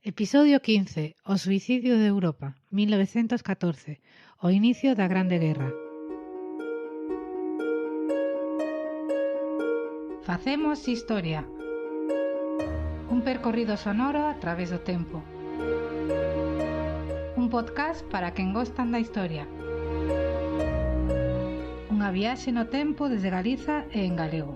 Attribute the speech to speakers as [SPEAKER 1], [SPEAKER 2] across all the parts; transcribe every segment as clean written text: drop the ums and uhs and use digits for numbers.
[SPEAKER 1] Episodio 15. O suicidio de Europa, 1914. O inicio da Grande Guerra. Facemos historia. Un percorrido sonoro a través do tempo. Un podcast para quen gostan da historia. Unha viaxe no tempo desde Galiza e en galego.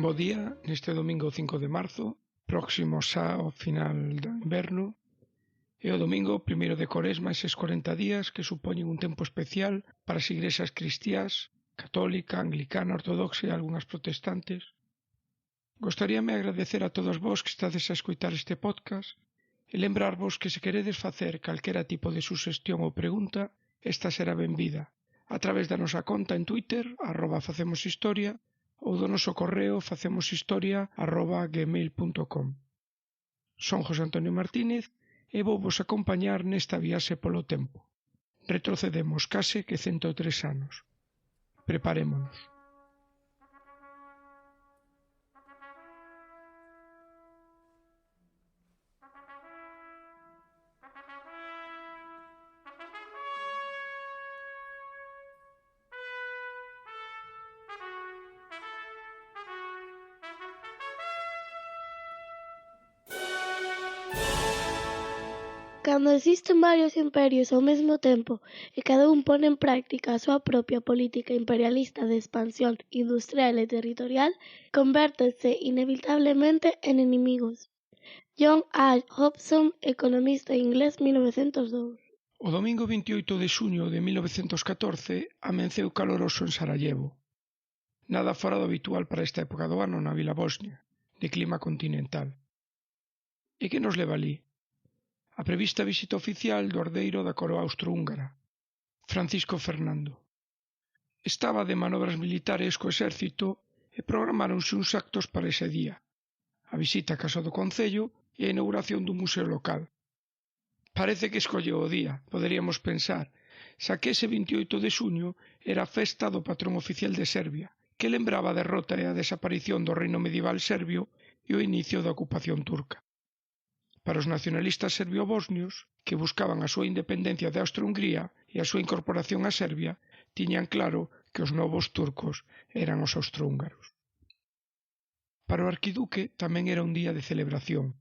[SPEAKER 2] Bo día, neste domingo 5 de marzo, próximo xa ao final do inverno, e o domingo 1 de Coresma, eses 40 días que supoñen un tempo especial para as igrexas cristiás, católica, anglicana, ortodoxa e algunhas protestantes. Gostaríame agradecer a todos vos que estades a escoitar este podcast e lembrarvos que se queredes facer calquera tipo de suxestión ou pregunta, esta será benvida a través da nosa conta en Twitter, @facemoshistoria, ou do noso correo facemoshistoria@gmail.com. Son José Antonio Martínez e vou vos acompañar nesta viaxe polo tempo. Retrocedemos case que 103 anos. Preparémonos.
[SPEAKER 3] Cando existen varios imperios ao mesmo tempo e cada un pon en práctica a súa propia política imperialista de expansión industrial e territorial, convértense inevitablemente en inimigos. John A. Hobson, economista inglés, 1902.
[SPEAKER 2] O domingo 28 de xuño de 1914 amenceu caloroso en Sarajevo. Nada fora do habitual para esta época do ano na vila Bosnia, de clima continental. E que nos leva alí? A prevista visita oficial do herdeiro da coroa austrohúngara, Francisco Fernando. Estaba de manobras militares co exército e programáronse uns actos para ese día: a visita á Casa do Concello e a inauguración dun museo local. Parece que escolleu o día, poderíamos pensar, xa que ese 28 de xuño era a festa do patrón oficial de Serbia, que lembraba a derrota e a desaparición do reino medieval serbio e o inicio da ocupación turca. Para os nacionalistas serbio-bosnios, que buscaban a súa independencia de Austria-Hungría e a súa incorporación a Serbia, tiñan claro que os novos turcos eran os austrohúngaros. Para o arquiduque tamén era un día de celebración,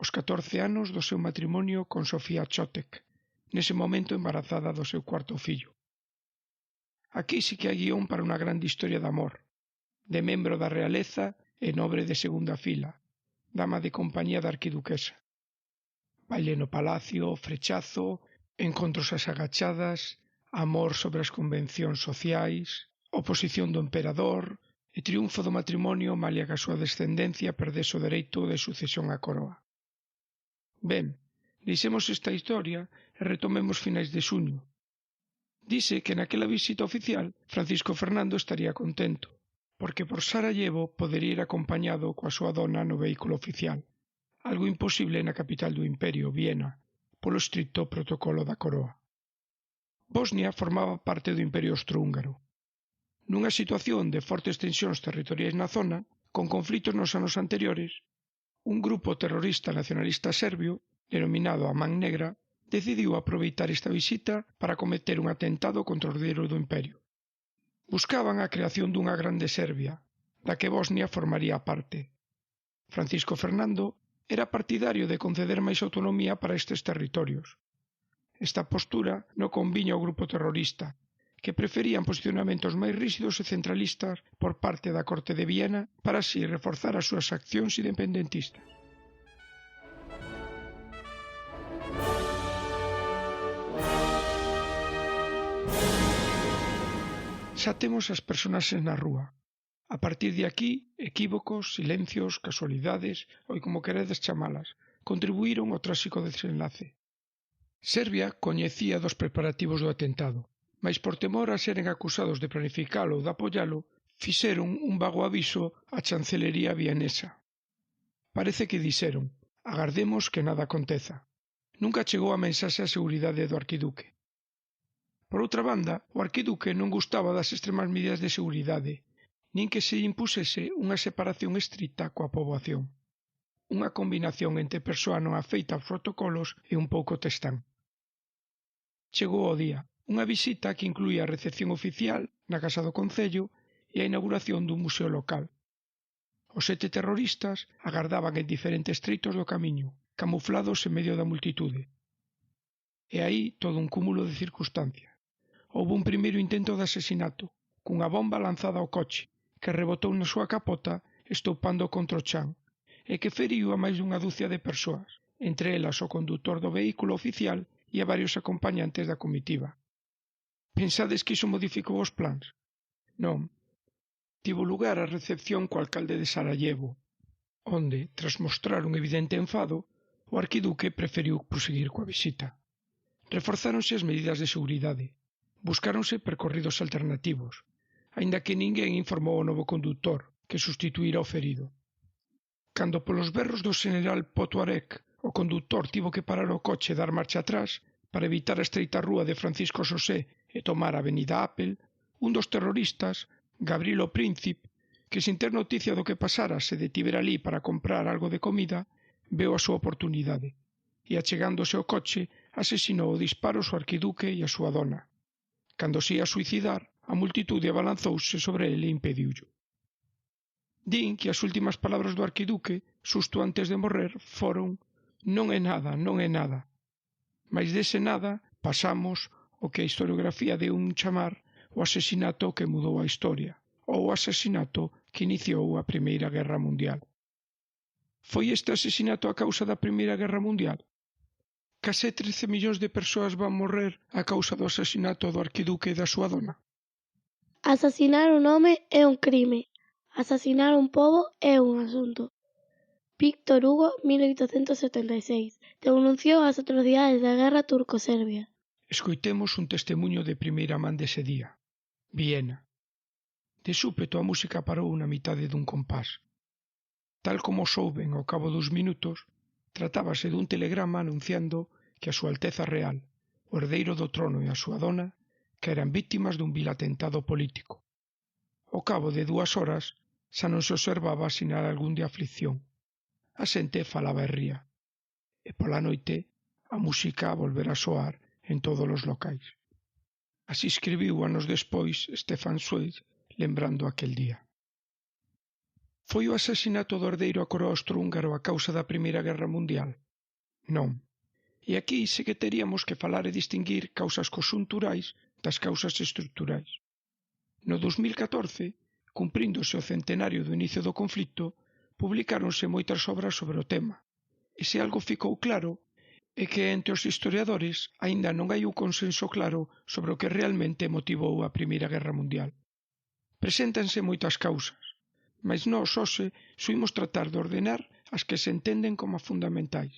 [SPEAKER 2] os 14 anos do seu matrimonio con Sofía Chotek, nese momento embarazada do seu cuarto fillo. Aquí sí que hai guión para unha grande historia de amor, de membro da realeza e nobre de segunda fila, dama de compañía da arquiduquesa. Baile no palacio, frechazo, encontros ás agachadas, amor sobre as convencións sociais, oposición do emperador e triunfo do matrimonio malia que a súa descendencia perdese o dereito de sucesión á coroa. Ben, deixemos esta historia e retomemos finais de xuño. Dise que naquela visita oficial Francisco Fernando estaría contento, porque por Sarajevo podería ir acompañado coa súa dona no vehículo oficial, algo imposible na capital do imperio, Viena, polo estricto protocolo da coroa. Bosnia formaba parte do imperio austrohúngaro. Nunha situación de fortes tensións territoriais na zona, con conflitos nos anos anteriores, un grupo terrorista nacionalista serbio, denominado a Man Negra, decidiu aproveitar esta visita para cometer un atentado contra o herdeiro do imperio. Buscaban a creación dunha grande Serbia, da que Bosnia formaría parte. Francisco Fernando era partidario de conceder máis autonomía para estes territorios. Esta postura non conviña ao grupo terrorista, que preferían posicionamentos máis ríxidos e centralistas por parte da corte de Viena para así reforzar as súas accións independentistas. Xa temos as personaxes na rúa. A partir de aquí, equívocos, silencios, casualidades, ou como queredes chamalas, contribuíron ao tráxico desenlace. Serbia coñecía dos preparativos do atentado, mais por temor a seren acusados de planificalo ou de apoialo, fixeron un vago aviso á chancelería vienesa. Parece que dixeron: agardemos que nada aconteza. Nunca chegou a mensaxe á seguridade do arquiduque. Por outra banda, o arquiduque non gustaba das extremas medidas de seguridade nin que se impusese unha separación estricta coa poboación. Unha combinación entre persoa non afeita aos protocolos e un pouco testán. Chegou o día, unha visita que incluía a recepción oficial na Casa do Concello e a inauguración dun museo local. Os 7 terroristas agardaban en diferentes treitos do camiño, camuflados en medio da multitude. E aí todo un cúmulo de circunstancias. Houbo un primeiro intento de asesinato, cunha bomba lanzada ao coche, que rebotou na súa capota estoupando contra o chan, e que feriu a máis dunha dúcia de persoas, entre elas o condutor do vehículo oficial e a varios acompañantes da comitiva. Pensades que iso modificou os plans? Non. Tivo lugar a recepción co alcalde de Sarajevo, onde, tras mostrar un evidente enfado, o arquiduque preferiu proseguir coa visita. Reforzáronse as medidas de seguridade, buscáronse percorridos alternativos, aínda que ninguén informou ao novo condutor que sustituíra o ferido. Cando polos berros do xeneral Potuarek o condutor tivo que parar o coche e dar marcha atrás para evitar a estreita rúa de Francisco Sosé e tomar a avenida Apple, un dos terroristas, Gavrilo Princip, que sin ter noticia do que pasara se detivera alí para comprar algo de comida, veu a súa oportunidade e, achegándose ao coche, asesinou o disparos o arquiduque e a súa dona. Cando se ia suicidar, a multitude abalanzouse sobre ele e impediullo. Din que as últimas palabras do arquiduque, xusto antes de morrer, foron «Non é nada, non é nada». Mais dese nada pasamos o que a historiografía deu un chamar o asesinato que mudou a historia, ou o asesinato que iniciou a Primeira Guerra Mundial. Foi este asesinato a causa da Primeira Guerra Mundial? Case 13 millóns de persoas van morrer a causa do asesinato do arquiduque e da súa dona?
[SPEAKER 3] Asasinar un home é un crime. Asasinar un pobo é un asunto. Víctor Hugo, 1876, denunciou as atrocidades da guerra turco-serbia.
[SPEAKER 2] Escoitemos un testemunho de primeira man dese día. Viena. De súpeto a música parou na mitade dun compás. Tal como souben ao cabo dos minutos, tratábase dun telegrama anunciando que a súa Alteza Real, o herdeiro do trono e a súa dona, que eran vítimas dun vil atentado político. Ao cabo de 2 horas, xa non se observaba sinal algún de aflicción. A xente falaba e ría. E pola noite, a música volvera a soar en todos os locais. Así escribiu anos despois Stefan Zweig, lembrando aquel día. Foi o asasinato do herdeiro a coroa austrohúngaro a causa da Primeira Guerra Mundial? Non. E aquí sí que teríamos que falar e distinguir causas conxunturais das causas estruturais. No 2014, cumpríndose o centenario do inicio do conflito, publicáronse moitas obras sobre o tema. E se algo ficou claro é que entre os historiadores aínda non hai un consenso claro sobre o que realmente motivou a Primeira Guerra Mundial. Preséntanse moitas causas, mas nós hoxe suímos tratar de ordenar as que se entenden como fundamentais.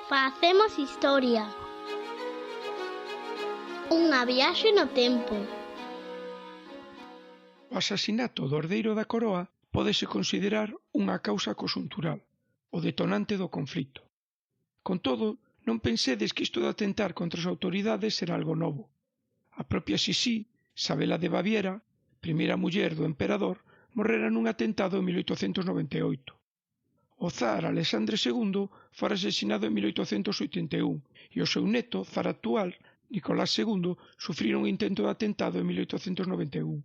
[SPEAKER 4] Facemos historia. Unha viaxe no tempo.
[SPEAKER 2] O asasinato do herdeiro da coroa pódese considerar unha causa conxuntural, o detonante do conflito. Con todo, non pensedes que isto de atentar contra as autoridades era algo novo. A propia Sissi, Sabela de Baviera, primeira muller do emperador, morrera nun atentado en 1898. O zar Alexandre II fora asesinado en 1881 e o seu neto, zar actual, Nicolás II, sufrira un intento de atentado en 1891.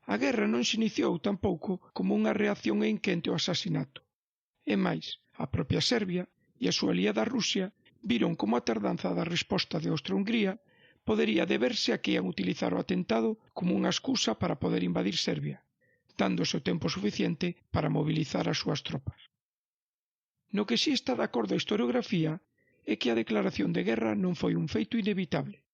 [SPEAKER 2] A guerra non se iniciou tampouco como unha reacción en quente ao asasinato. E máis, a propia Serbia e a súa aliada Rusia viron como a tardanza da resposta de Austria-Hungría podería deberse a que ian utilizar o atentado como unha excusa para poder invadir Serbia, dándose o tempo suficiente para mobilizar as súas tropas. No que si está de acordo a historiografía é que a declaración de guerra non foi un feito inevitable.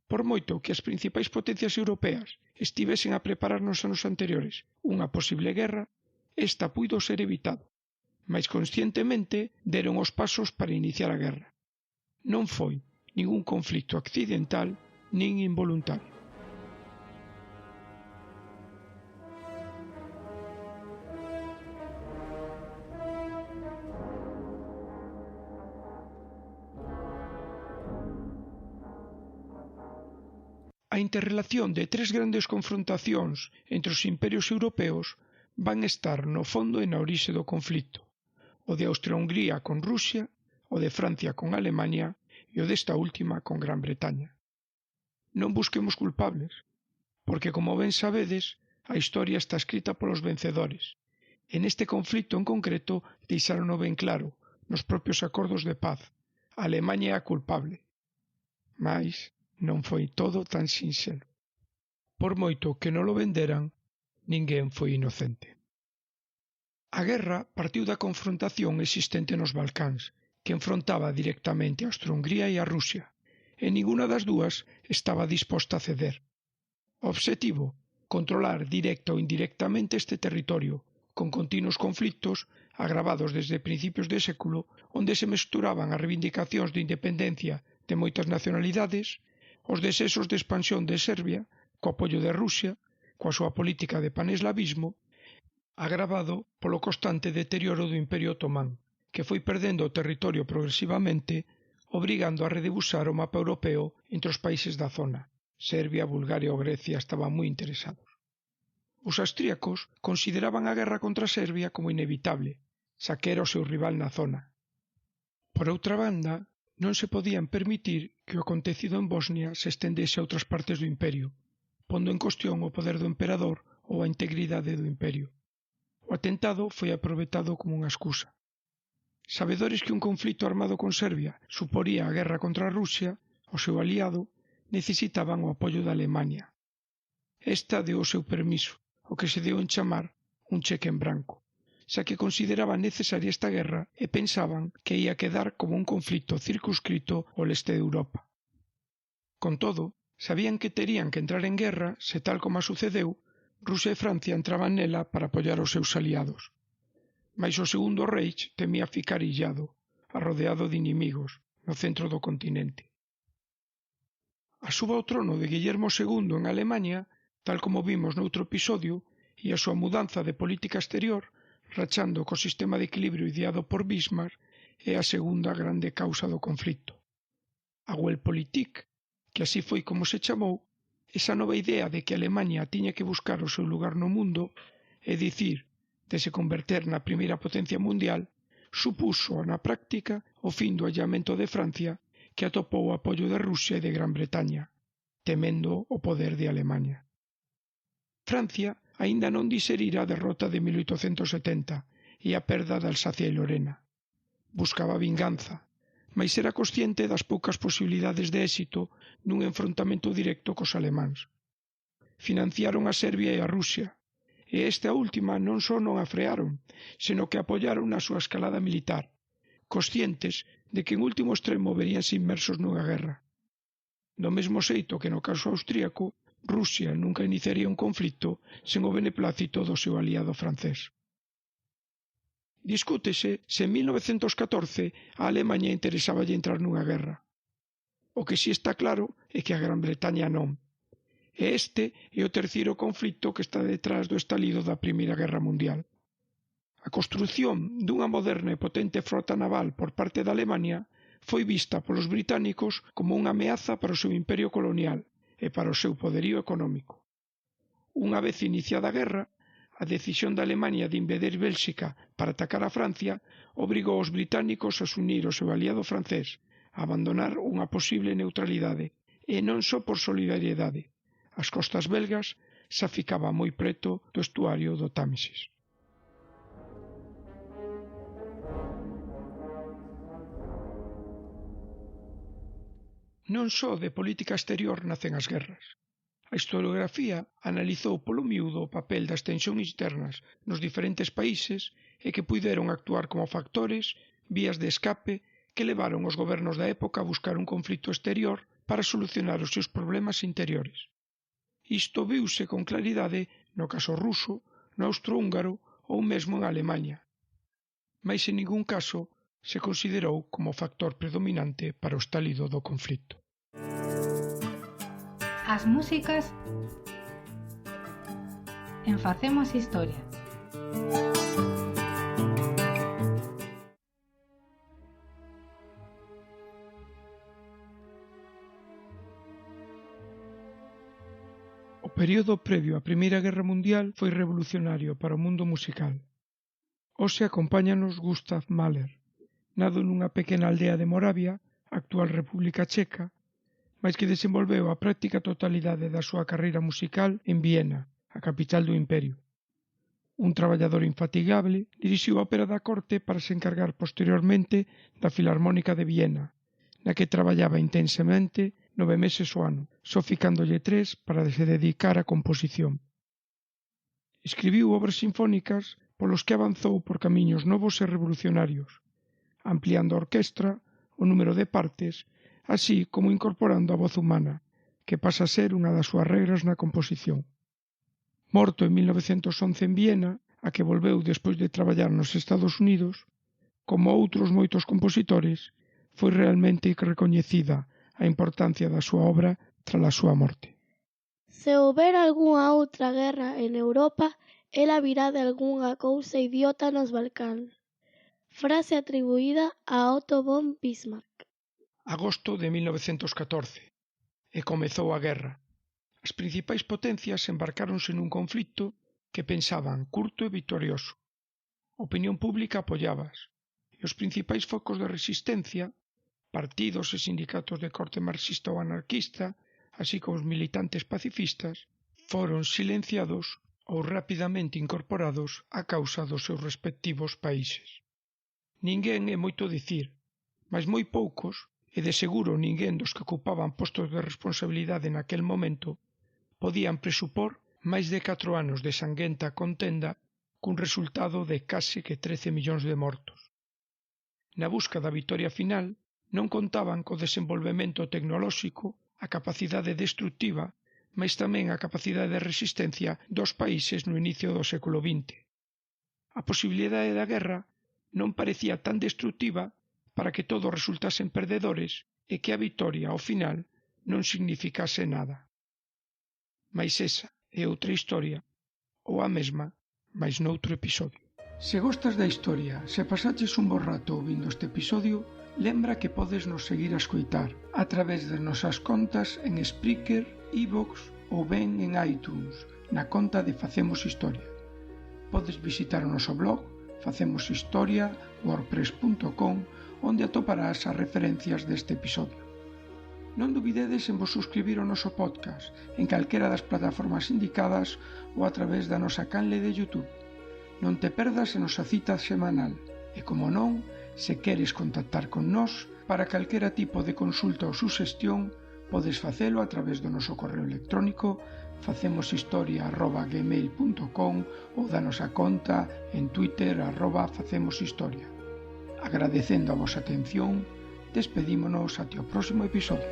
[SPEAKER 2] Por moito que as principais potencias europeas estivesen a preparar nos anos anteriores unha posible guerra, esta puido ser evitado, mais conscientemente deron os pasos para iniciar a guerra. Non foi ningún conflito accidental nin involuntario. A A interrelación de tres grandes confrontacións entre os imperios europeos van estar no fondo e na orixe do conflito, o de Austria-Hungría con Rusia, o de Francia con Alemania e o desta última con Gran Bretaña. Non busquemos culpables, porque, como ben sabedes, a historia está escrita polos vencedores. En este conflito en concreto deixárono ben claro nos propios acordos de paz. A Alemania é a culpable. Mais non foi todo tan sinxelo. Por moito que non lo venderan, ninguén foi inocente. A guerra partiu da confrontación existente nos Balcáns, que enfrontaba directamente a Austria-Hungría e a Rusia, e ninguna das dúas estaba disposta a ceder. O obxectivo, controlar directa ou indirectamente este territorio, con continuos conflitos agravados desde principios de século, onde se mesturaban as reivindicacións de independencia de moitas nacionalidades, os desexos de expansión de Serbia, co apoio de Rusia, coa súa política de paneslavismo, agravado polo constante deterioro do Imperio Otomán, que foi perdendo o territorio progresivamente, obrigando a redibusar o mapa europeo entre os países da zona. Serbia, Bulgaria ou Grecia estaban moi interesados. Os austríacos consideraban a guerra contra Serbia como inevitable, xa que era o seu rival na zona. Por outra banda, non se podían permitir que o acontecido en Bosnia se estendese a outras partes do imperio, pondo en cuestión o poder do emperador ou a integridade do imperio. O atentado foi aproveitado como unha excusa. Sabedores que un conflito armado con Serbia suporía a guerra contra a Rusia, o seu aliado, necesitaban o apoio da Alemania. Esta deu o seu permiso, o que se deu en chamar un cheque en branco, xa que consideraban necesaria esta guerra e pensaban que ia quedar como un conflito circunscrito ao leste de Europa. Con todo, sabían que terían que entrar en guerra se, tal como sucedeu, Rusia e Francia entraban nela para apoiar os seus aliados. Mais o Segundo Reich temía ficar illado, arrodeado de inimigos, no centro do continente. A suba ao trono de Guillermo II en Alemania, tal como vimos noutro episodio, e a súa mudanza de política exterior, rachando co sistema de equilibrio ideado por Bismarck, é a segunda grande causa do conflito. A Weltpolitik, que así foi como se chamou, esa nova idea de que Alemania tiña que buscar o seu lugar no mundo, é dicir, de se converter na primeira potencia mundial, supuso na práctica o fin do allamento de Francia, que atopou o apoio de Rusia e de Gran Bretaña, temendo o poder de Alemania. Francia aínda non diserira a derrota de 1870 e a perda de Alsacia e Lorena. Buscaba vinganza, mais era consciente das poucas posibilidades de éxito nun enfrontamento directo cos alemáns. Financiaron a Serbia e a Rusia, e esta última non só non a frearon, senón que apoiaron na súa escalada militar, conscientes de que en último extremo veríanse inmersos nunha guerra. Do mesmo xeito que no caso austríaco, Rusia nunca iniciaría un conflito sen o beneplácito do seu aliado francés. Discútese se en 1914 a Alemanha interesáballe entrar nunha guerra. O que si está claro é que a Gran Bretaña non. E este é o terceiro conflito que está detrás do estalido da Primeira Guerra Mundial. A construción dunha moderna e potente frota naval por parte da Alemania foi vista polos británicos como unha ameaza para o seu imperio colonial e para o seu poderío económico. Unha vez iniciada a guerra, a decisión da Alemania de invadir Bélxica para atacar a Francia obrigou aos británicos a unir o seu aliado francés, a abandonar unha posible neutralidade, e non só por solidariedade. As costas belgas xa ficaban moi preto do estuario do Támesis. Non só de política exterior nacen as guerras. A historiografía analizou polo miúdo o papel das tensións internas nos diferentes países e que puideron actuar como factores, vías de escape, que levaron os gobernos da época a buscar un conflito exterior para solucionar os seus problemas interiores. Isto viuse con claridade no caso ruso, no austrohúngaro ou mesmo en Alemaña. Mais en ningún caso se considerou como factor predominante para o estalido do conflito.
[SPEAKER 1] As músicas en Facemos Historia.
[SPEAKER 2] período previo á Primeira Guerra Mundial foi revolucionario para o mundo musical. Hoxe acompáñanos Gustav Mahler, nado nunha pequena aldea de Moravia, actual República Checa, mais que desenvolveu a práctica totalidade da súa carreira musical en Viena, a capital do imperio. Un traballador infatigable, dirixiu a ópera da corte para se encargar posteriormente da Filarmónica de Viena, na que traballaba intensamente 9 meses ao ano, só ficándolle 3 para se dedicar á composición. Escribiu obras sinfónicas polos que avanzou por camiños novos e revolucionarios, ampliando a orquestra, o número de partes, así como incorporando a voz humana, que pasa a ser unha das súas regras na composición. Morto en 1911 en Viena, a que volveu despois de traballar nos Estados Unidos, como outros moitos compositores, foi realmente recoñecida a importancia da súa obra tras a súa morte.
[SPEAKER 3] Se houber algunha outra guerra en Europa, ela virá de algunha cousa idiota nos Balcáns. Frase atribuída a Otto von Bismarck.
[SPEAKER 2] Agosto de 1914. E comezou a guerra. As principais potencias embarcáronse nun conflito que pensaban curto e victorioso. A opinión pública apoiabas, e os principais focos de resistencia, partidos e sindicatos de corte marxista ou anarquista, así como os militantes pacifistas, foron silenciados ou rapidamente incorporados á causa dos seus respectivos países. Ninguén é moito dicir, mas moi poucos, e de seguro ninguén dos que ocupaban postos de responsabilidade naquel momento, podían presupor máis de 4 anos de sanguenta contenda cun resultado de case que 13 millóns de mortos. Na busca da vitoria final, non contaban co desenvolvemento tecnolóxico, a capacidade destructiva, mais tamén a capacidade de resistencia dos países no inicio do século XX. A posibilidade da guerra non parecía tan destructiva para que todos resultasen perdedores e que a vitoria ao final non significase nada. Mais esa é outra historia, ou a mesma, mais noutro episodio. Se gostas da historia, se pasaches un bo rato ouvindo este episodio, lembra que podes nos seguir a escoitar a través das nosas contas en Spreaker, iVoox ou ben en iTunes, na conta de Facemos Historia. Podes visitar o noso blog facemoshistoria.wordpress.com, onde atoparás as referencias deste episodio. Non dubidedes en vos suscribir ao noso podcast en calquera das plataformas indicadas ou a través da nosa canle de YouTube. Non te perdas a nosa cita semanal e, como non, se queres contactar con nós para calquera tipo de consulta ou suxestión, podes facelo a través do noso correo electrónico facemoshistoria@gmail.com ou da nosa conta en Twitter @facemoshistoria. Agradecendo a vosa atención, despedímonos até o próximo episodio.